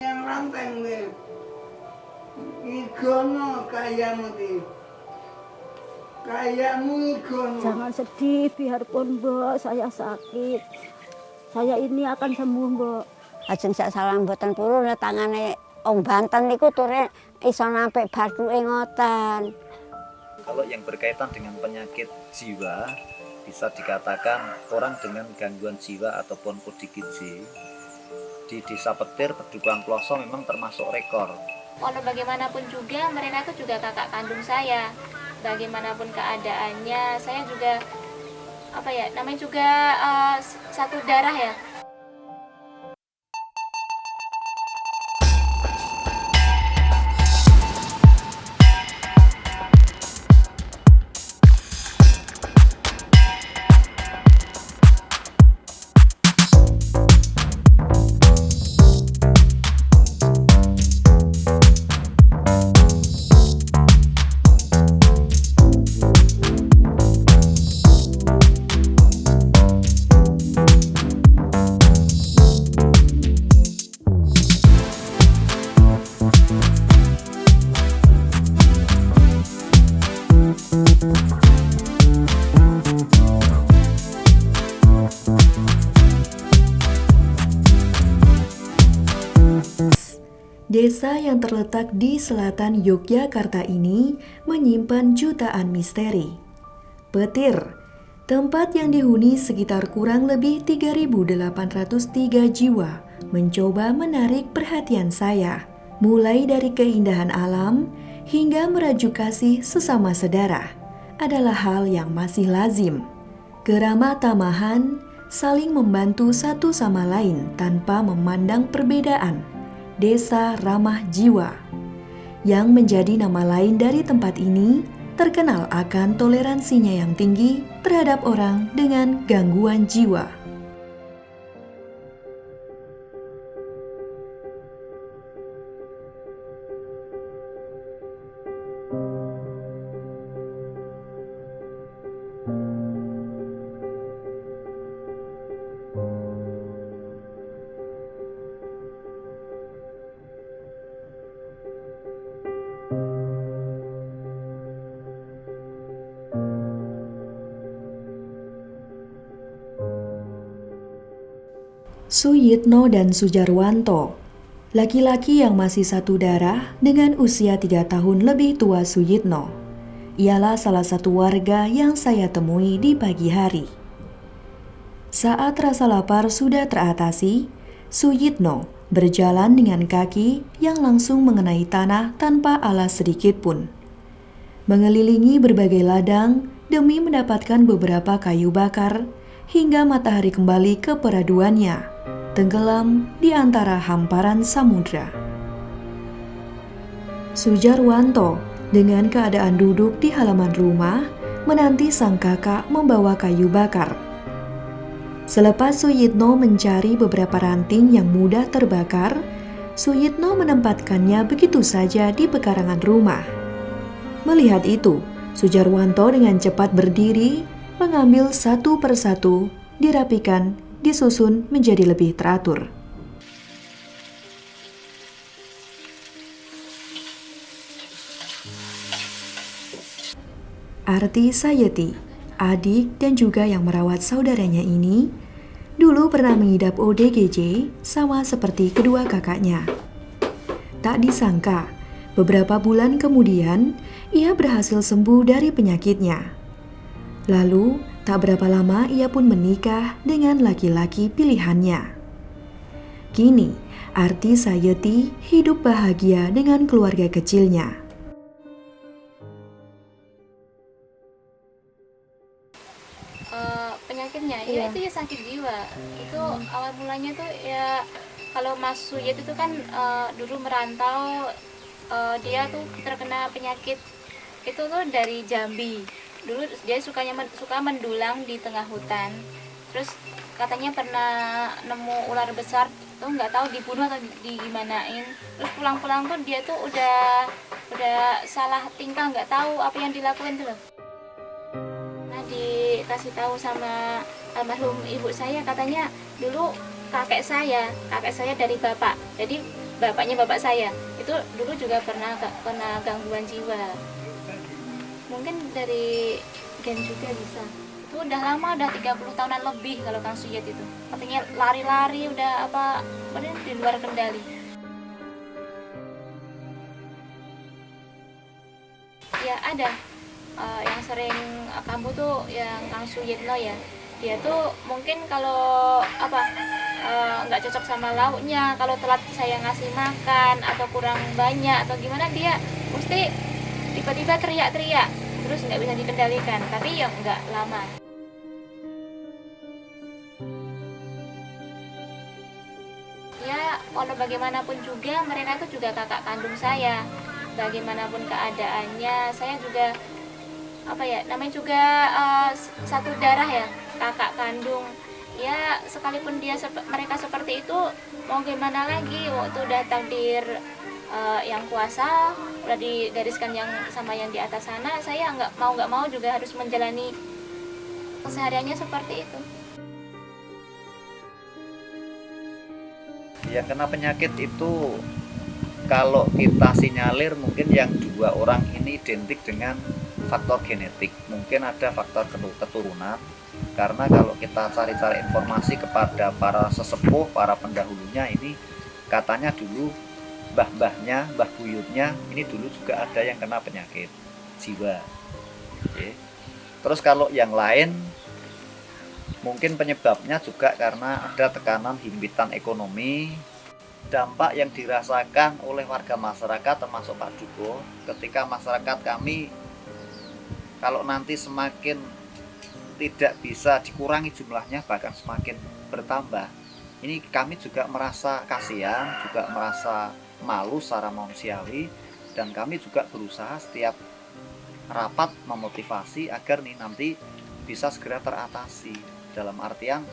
Yang lanteng nih, igono kayamu di, kayamu igono. Jangan sedih, biarpun Mbok saya sakit, saya ini akan sembuh Mbok. Ajeng sak salam mboten purun tangane wong Banten niku ture iso nampik bathuke ngoten. Kalau yang berkaitan dengan penyakit jiwa, bisa dikatakan orang dengan gangguan jiwa ataupun ODGJ di Desa Petir, Pedukuhan Ploso memang termasuk rekor. Walau bagaimanapun juga mereka itu juga kakak kandung saya. Bagaimanapun keadaannya, saya juga namanya juga satu darah ya. Desa yang terletak di selatan Yogyakarta ini menyimpan jutaan misteri. Petir, tempat yang dihuni sekitar kurang lebih 3.803 jiwa, mencoba menarik perhatian saya, mulai dari keindahan alam hingga merajuk kasih sesama saudara, adalah hal yang masih lazim. Keramah tamahan, saling membantu satu sama lain tanpa memandang perbedaan. Desa Ramah Jiwa, yang menjadi nama lain dari tempat ini, terkenal akan toleransinya yang tinggi terhadap orang dengan gangguan jiwa. Suyitno dan Sujarwanto, laki-laki yang masih satu darah dengan usia 3 tahun lebih tua Suyitno, ialah salah satu warga yang saya temui di pagi hari. Saat rasa lapar sudah teratasi, Suyitno berjalan dengan kaki yang langsung mengenai tanah tanpa alas sedikit pun. Mengelilingi berbagai ladang demi mendapatkan beberapa kayu bakar hingga matahari kembali ke peraduannya, tenggelam di antara hamparan samudra. Sujarwanto dengan keadaan duduk di halaman rumah menanti sang kakak membawa kayu bakar. Selepas Suyitno mencari beberapa ranting yang mudah terbakar, Suyitno menempatkannya begitu saja di pekarangan rumah. Melihat itu, Sujarwanto dengan cepat berdiri, mengambil satu persatu, dirapikan, disusun menjadi lebih teratur. Arti Sayeti, adik dan juga yang merawat saudaranya ini, dulu pernah mengidap ODGJ sama seperti kedua kakaknya. Tak disangka, beberapa bulan kemudian, ia berhasil sembuh dari penyakitnya. Lalu, tak berapa lama ia pun menikah dengan laki-laki pilihannya. Kini, Arti Sayeti hidup bahagia dengan keluarga kecilnya. Penyakitnya ya itu ya sakit jiwa. Itu awal mulanya tuh ya kalau Mas Suyit itu kan dulu merantau, dia tuh terkena penyakit itu tuh dari Jambi. Dulu dia suka mendulang di tengah hutan. Terus katanya pernah nemu ular besar tuh, nggak tahu dibunuh atau digimanain. Terus pulang-pulang tuh dia tuh udah salah tingkah, nggak tahu apa yang dilakuin tuh loh. Nah, dikasih tahu sama almarhum ibu saya, katanya dulu kakek saya dari bapak. Jadi bapaknya bapak saya itu dulu juga pernah kena gangguan jiwa. Mungkin dari gen juga bisa. Itu udah lama, udah 30 tahunan lebih kalau Kang Suyet itu. Katanya lari-lari udah udah di luar kendali. Ya ada yang sering kambuh tuh yang Kang Suyitno ya. Dia tuh mungkin kalau nggak cocok sama lauknya, kalau telat saya ngasih makan atau kurang banyak atau gimana, dia mesti tiba-tiba teriak-teriak terus nggak bisa dikendalikan, tapi ya nggak lama. Ya walau bagaimanapun juga mereka itu juga kakak kandung saya, bagaimanapun keadaannya saya juga namanya juga satu darah ya, kakak kandung. Ya sekalipun mereka seperti itu, mau gimana lagi, waktu udah takdir yang kuasa udah digariskan yang sama yang di atas sana, saya nggak mau juga harus menjalani kesehariannya seperti itu. Yang kena penyakit itu kalau kita sinyalir mungkin yang 2 orang ini identik dengan faktor genetik, mungkin ada faktor keturunan. Karena kalau kita cari-cari informasi kepada para sesepuh, para pendahulunya, ini katanya dulu mbah-mbahnya, mbah buyutnya ini dulu juga ada yang kena penyakit jiwa. Oke. Terus kalau yang lain mungkin penyebabnya juga karena ada tekanan himpitan ekonomi. Dampak yang dirasakan oleh warga masyarakat termasuk Pak Duko, ketika masyarakat kami kalau nanti semakin tidak bisa dikurangi jumlahnya, bahkan semakin bertambah, ini kami juga merasa kasihan, juga merasa malu secara manusiawi, dan kami juga berusaha setiap rapat memotivasi agar nih nanti bisa segera teratasi. Dalam artian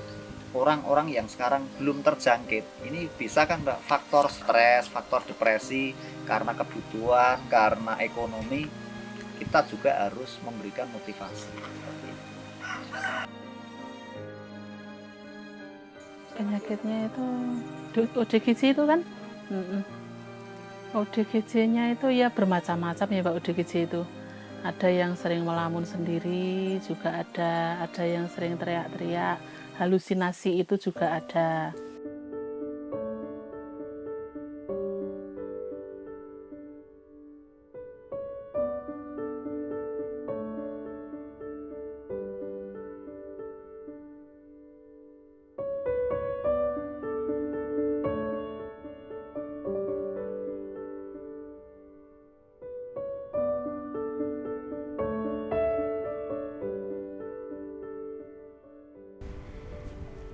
orang-orang yang sekarang belum terjangkit ini bisa kan Mbak, faktor stres, faktor depresi karena kebutuhan, karena ekonomi, kita juga harus memberikan motivasi. Penyakitnya itu ODGJ itu kan, ODGJ-nya itu ya bermacam-macam ya Pak. ODGJ itu ada yang sering melamun sendiri, juga ada yang sering teriak-teriak, halusinasi itu juga ada.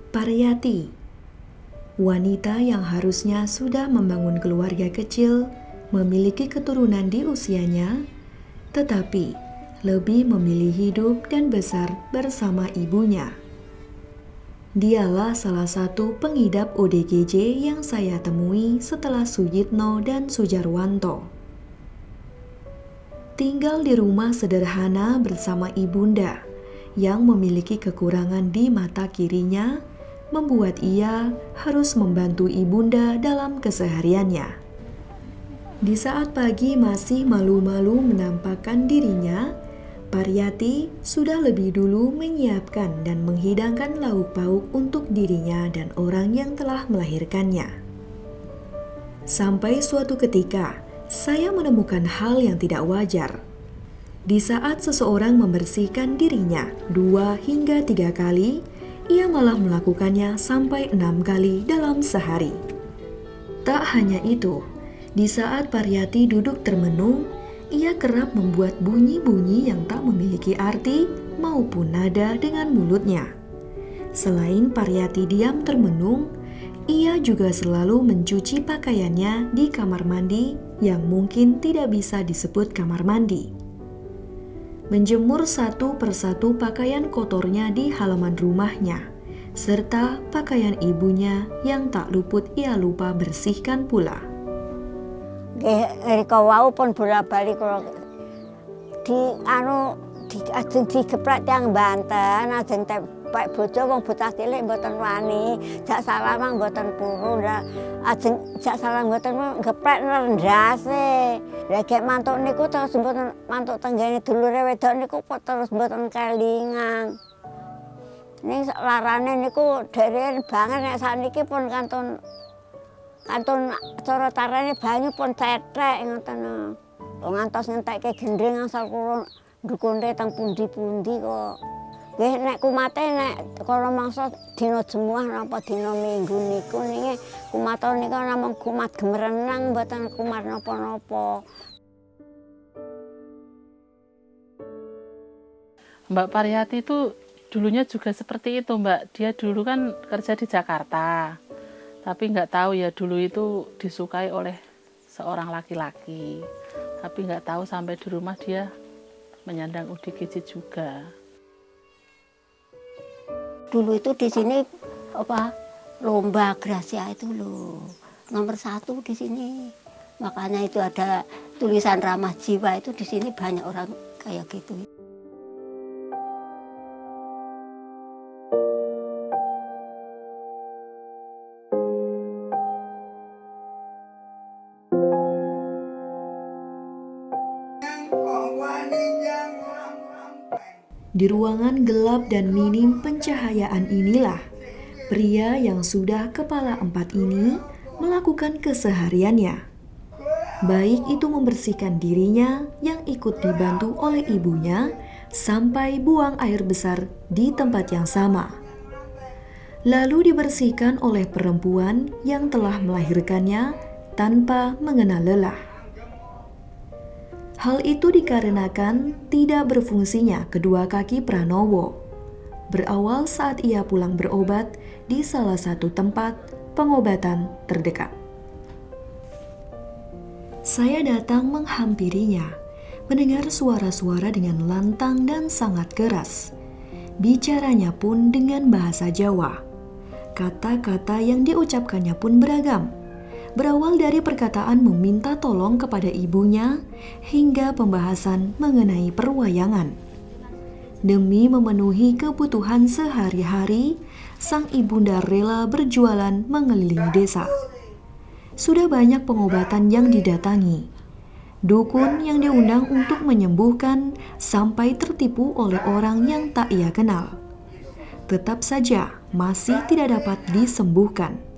Pariyati, wanita yang harusnya sudah membangun keluarga kecil, memiliki keturunan di usianya, tetapi lebih memilih hidup dan besar bersama ibunya. Dialah salah satu pengidap ODGJ yang saya temui setelah Suyitno dan Sujarwanto. Tinggal di rumah sederhana bersama ibunda yang memiliki kekurangan di mata kirinya, membuat ia harus membantu ibunda dalam kesehariannya. Di saat pagi masih malu-malu menampakkan dirinya, Pariyati sudah lebih dulu menyiapkan dan menghidangkan lauk pauk untuk dirinya dan orang yang telah melahirkannya. Sampai suatu ketika, saya menemukan hal yang tidak wajar. Di saat seseorang membersihkan dirinya 2 hingga 3 kali, ia malah melakukannya sampai 6 kali dalam sehari. Tak hanya itu, di saat Pariyati duduk termenung, ia kerap membuat bunyi-bunyi yang tak memiliki arti maupun nada dengan mulutnya. Selain Pariyati diam termenung, ia juga selalu mencuci pakaiannya di kamar mandi yang mungkin tidak bisa disebut kamar mandi. Menjemur satu persatu pakaian kotornya di halaman rumahnya, serta pakaian ibunya yang tak luput ia lupa bersihkan pula. Rika wau pun bolak-balik kalau digeplak tiyang Banten, ajeng Pak bojo wong bocah cilik mboten wani, jak salamang mboten purun. Lah ajeng jak salam mboten geprek rendase. Lah gek mantuk niku terus mboten mantuk tenggene dulure wedok niku kok terus mboten kelingan. Ning larane niku dherean banget nek sakniki pun kantun cara tarane banyu pun cethek ngoten. Wong ngantos ngentekke gendring asal kula ndukunne teng pundi-pundi kok. Nggih nek kumate nek kala mangsa dina Jemuah napa dina Minggu niku niki kumat niku namung kumat gemrenang mboten kumat napa-napa. Mbak Pariyati itu dulunya juga seperti itu, Mbak. Dia dulu kan kerja di Jakarta. Tapi nggak tahu ya dulu itu disukai oleh seorang laki-laki. Tapi nggak tahu sampai di rumah dia menyandang ODGJ juga. Dulu itu di sini lomba Gracia itu loh nomor 1 di sini. Makanya itu ada tulisan ramah jiwa itu di sini banyak orang kayak gitu. Di ruangan gelap dan minim pencahayaan inilah pria yang sudah kepala 4 ini melakukan kesehariannya. Baik itu membersihkan dirinya yang ikut dibantu oleh ibunya sampai buang air besar di tempat yang sama. Lalu dibersihkan oleh perempuan yang telah melahirkannya tanpa mengenal lelah. Hal itu dikarenakan tidak berfungsinya kedua kaki Pranowo. Berawal saat ia pulang berobat di salah satu tempat pengobatan terdekat. Saya datang menghampirinya, mendengar suara-suara dengan lantang dan sangat keras. Bicaranya pun dengan bahasa Jawa. Kata-kata yang diucapkannya pun beragam. Berawal dari perkataan meminta tolong kepada ibunya hingga pembahasan mengenai perwayangan. Demi memenuhi kebutuhan sehari-hari, sang ibunda rela berjualan mengelilingi desa. Sudah banyak pengobatan yang didatangi. Dukun yang diundang untuk menyembuhkan sampai tertipu oleh orang yang tak ia kenal. Tetap saja masih tidak dapat disembuhkan.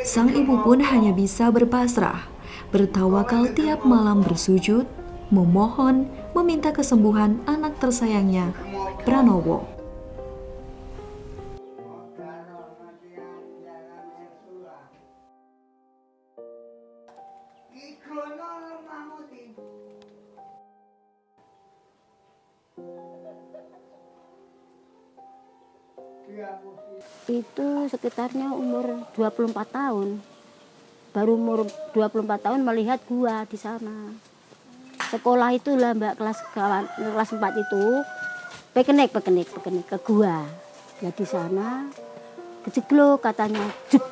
Sang ibu pun hanya bisa berpasrah, bertawakal tiap malam bersujud, memohon, meminta kesembuhan anak tersayangnya, Pranowo. Itu sekitarnya umur 24 tahun. Baru umur 24 tahun melihat gua di sana. Sekolah itu lah Mbak, kelas 4 itu piknik ke gua. Ya di sana kejeglok katanya, juk.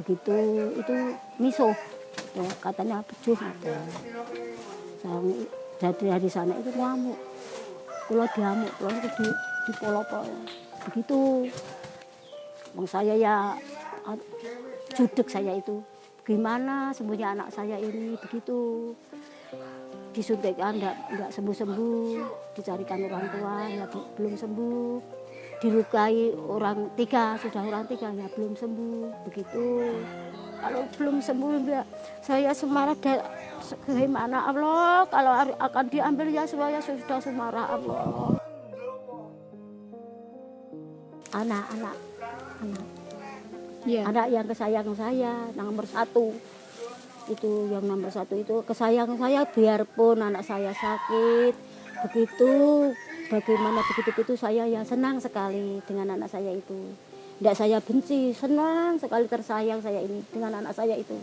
Begitu itu misuh. Ya, katanya pejuh ada. Jadi dari sana itu ngamuk. Kalau diamuk, kalau itu di polo-polo. Begitu. Bang saya ya judek saya itu. Gimana sembuhnya anak saya ini begitu. Disuntikkan enggak sembuh-sembuh, dicarikan orang tua ya belum sembuh. Dilukai orang 3, sudah orang 3 ya belum sembuh. Begitu. Kalau belum sembuh ya saya semarah bagaimana Allah kalau akan diambil ya saya sudah semarah Allah. Anak. Yeah. Anak yang kesayang saya, nomor 1. Itu yang nomor 1 itu kesayang saya biarpun anak saya sakit. Begitu, bagaimana begitu saya ya senang sekali dengan anak saya itu. Tidak saya benci, senang sekali tersayang saya ini dengan anak saya itu.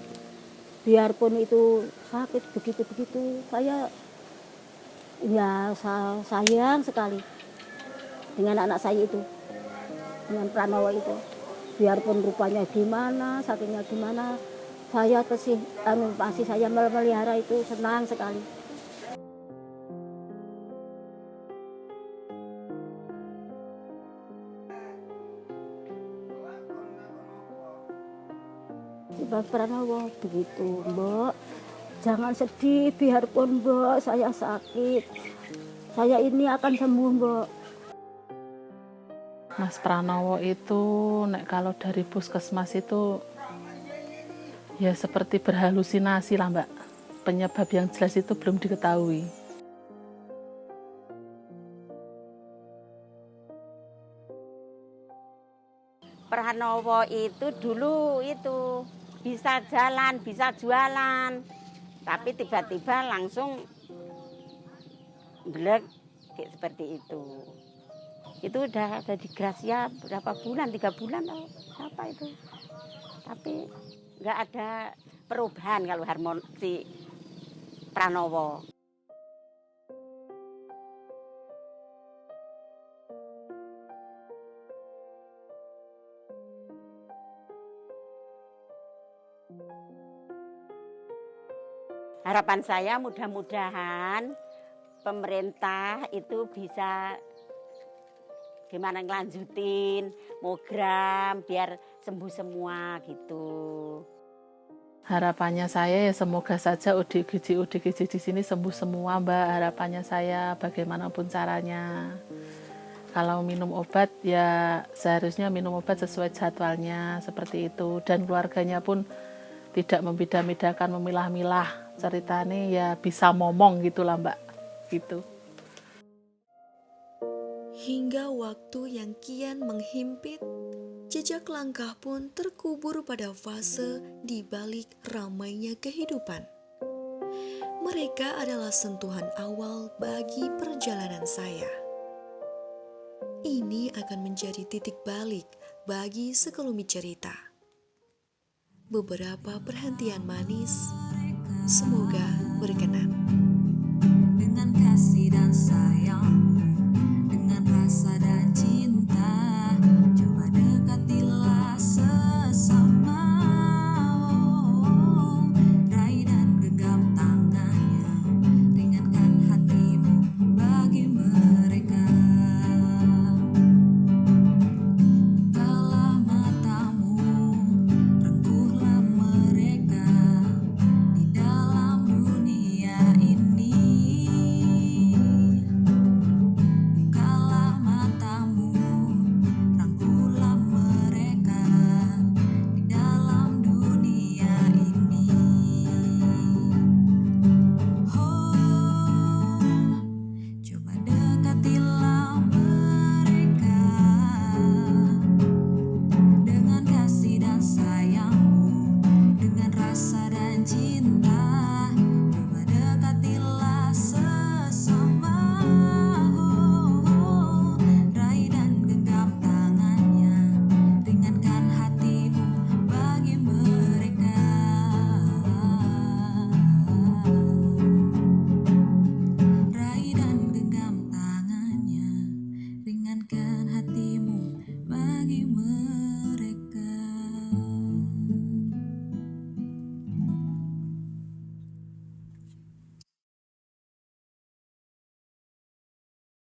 Biarpun itu sakit begitu-begitu, saya ya sayang sekali dengan anak saya itu. Dengan Pranowo itu. Biarpun rupanya gimana, sakitnya gimana, saya masih saya melihara itu senang sekali. Mas Pranowo begitu, Mbok. Jangan sedih, biarpun Mbok saya sakit. Saya ini akan sembuh, Mbok. Mas Pranowo itu nek kalau dari puskesmas itu ya seperti berhalusinasi lah Mbak. Penyebab yang jelas itu belum diketahui. Pranowo itu dulu itu bisa jalan, bisa jualan, tapi tiba-tiba langsung blek kayak seperti itu. Itu udah ada di Gracia berapa bulan, 3 bulan atau apa itu. Tapi nggak ada perubahan kalau si Pranowo. Harapan saya mudah-mudahan pemerintah itu bisa gimana ngelanjutin program biar sembuh semua gitu. Harapannya saya ya semoga saja ODGJ di sini sembuh semua Mbak. Harapannya saya bagaimanapun caranya. Kalau minum obat ya seharusnya minum obat sesuai jadwalnya seperti itu. Dan keluarganya pun tidak membeda-bedakan, memilah-milah. Ceritanya ya bisa ngomong gitulah Mbak. Gitu. Hingga waktu yang kian menghimpit, jejak langkah pun terkubur pada fase di balik ramainya kehidupan. Mereka adalah sentuhan awal bagi perjalanan saya. Ini akan menjadi titik balik bagi sekelumit cerita. Beberapa perhentian manis, semoga berkenan.